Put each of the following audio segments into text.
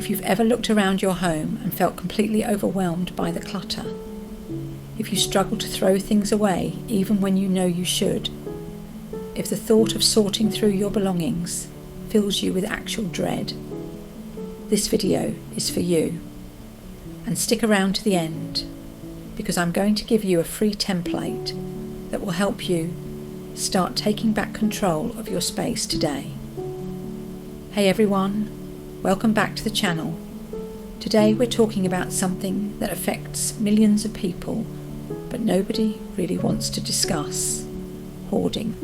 If you've ever looked around your home and felt completely overwhelmed by the clutter, if you struggle to throw things away even when you know you should, if the thought of sorting through your belongings fills you with actual dread, this video is for you. And stick around to the end, because I'm going to give you a free template that will help you start taking back control of your space today. Hey everyone, welcome back to the channel. Today we're talking about something that affects millions of people, but nobody really wants to discuss: hoarding.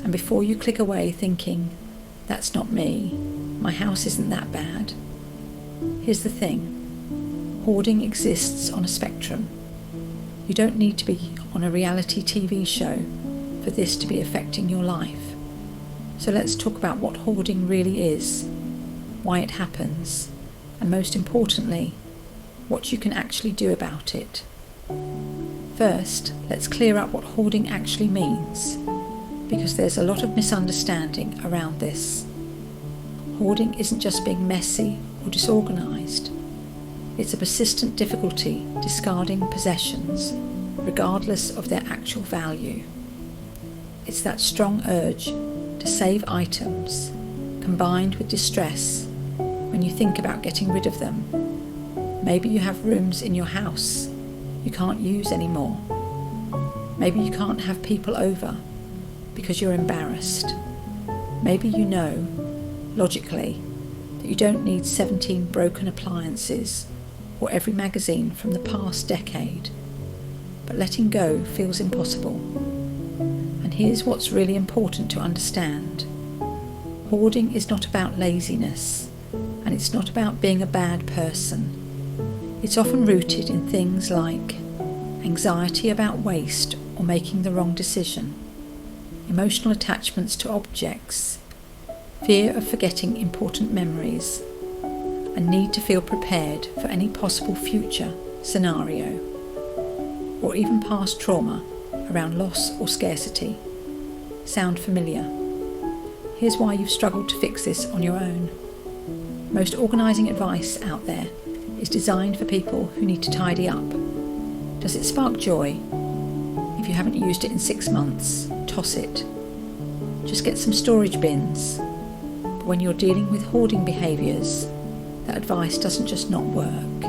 And before you click away thinking, that's not me, my house isn't that bad, here's the thing: hoarding exists on a spectrum. You don't need to be on a reality TV show for this to be affecting your life. So let's talk about what hoarding really is, why it happens, and most importantly, what you can actually do about it. First, let's clear up what hoarding actually means, because there's a lot of misunderstanding around this. Hoarding isn't just being messy or disorganised. It's a persistent difficulty discarding possessions, regardless of their actual value. It's that strong urge to save items, combined with distress when you think about getting rid of them. Maybe you have rooms in your house you can't use anymore. Maybe you can't have people over because you're embarrassed. Maybe you know, logically, that you don't need 17 broken appliances or every magazine from the past decade, but letting go feels impossible. And here's what's really important to understand. Hoarding is not about laziness, and it's not about being a bad person. It's often rooted in things like anxiety about waste or making the wrong decision, emotional attachments to objects, fear of forgetting important memories, and need to feel prepared for any possible future scenario, or even past trauma around loss or scarcity. Sound familiar? Here's why you've struggled to fix this on your own. Most organising advice out there is designed for people who need to tidy up. Does it spark joy? If you haven't used it in 6 months, toss it. Just get some storage bins. But when you're dealing with hoarding behaviours, that advice doesn't just not work.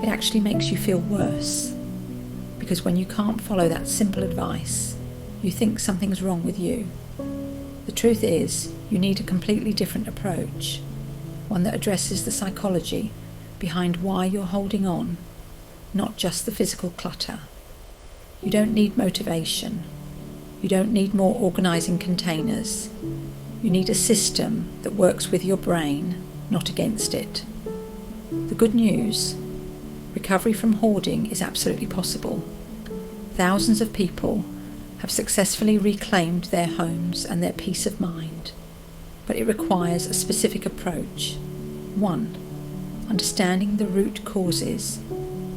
It actually makes you feel worse. Because when you can't follow that simple advice, you think something's wrong with you. The truth is, you need a completely different approach, one that addresses the psychology behind why you're holding on, not just the physical clutter. You don't need motivation. You don't need more organising containers. You need a system that works with your brain, not against it. The good news: recovery from hoarding is absolutely possible. Thousands of people have successfully reclaimed their homes and their peace of mind, but it requires a specific approach. 1. Understanding the root causes,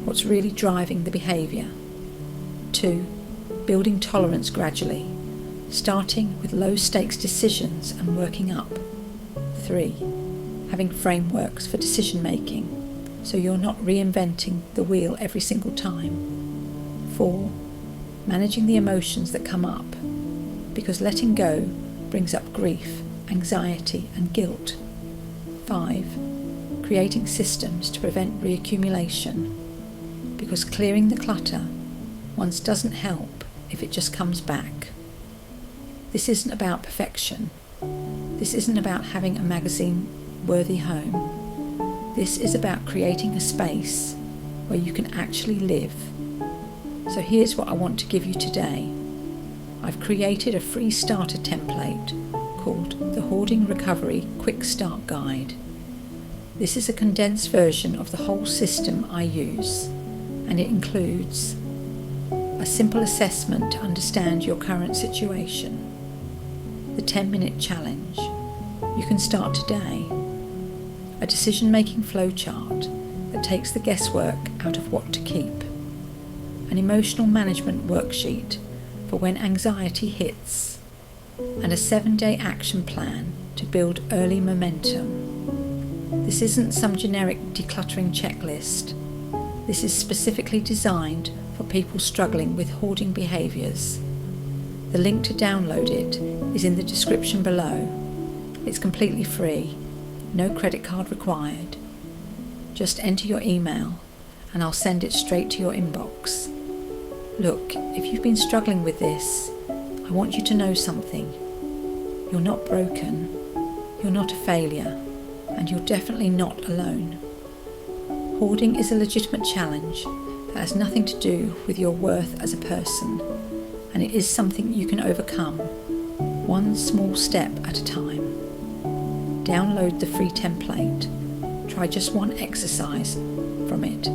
what's really driving the behaviour. 2. Building tolerance gradually, starting with low-stakes decisions and working up. 3. Having frameworks for decision-making, so you're not reinventing the wheel every single time. 4. Managing the emotions that come up, because letting go brings up grief, anxiety and guilt. 5. Creating systems to prevent reaccumulation, because clearing the clutter once doesn't help if it just comes back. This isn't about perfection. This isn't about having a magazine-worthy home. This is about creating a space where you can actually live. So here's what I want to give you today. I've created a free starter template called the Hoarding Recovery Quick Start Guide. This is a condensed version of the whole system I use, and it includes a simple assessment to understand your current situation, the 10-minute challenge. You can start today. A decision-making flowchart that takes the guesswork out of what to keep. An emotional management worksheet for when anxiety hits, and a 7-day action plan to build early momentum. This isn't some generic decluttering checklist. This is specifically designed for people struggling with hoarding behaviours. The link to download it is in the description below. It's completely free, no credit card required. Just enter your email and I'll send it straight to your inbox. Look, if you've been struggling with this, I want you to know something. You're not broken, you're not a failure, and you're definitely not alone. Hoarding is a legitimate challenge that has nothing to do with your worth as a person, and it is something you can overcome, one small step at a time. Download the free template. Try just one exercise from it.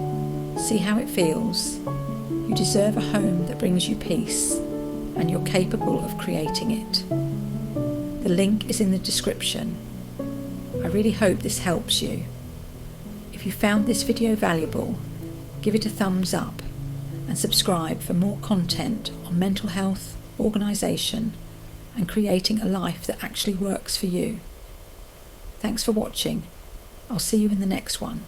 See how it feels. You deserve a home that brings you peace, and you're capable of creating it. The link is in the description. I really hope this helps you. If you found this video valuable, give it a thumbs up and subscribe for more content on mental health, organisation, and creating a life that actually works for you. Thanks for watching. I'll see you in the next one.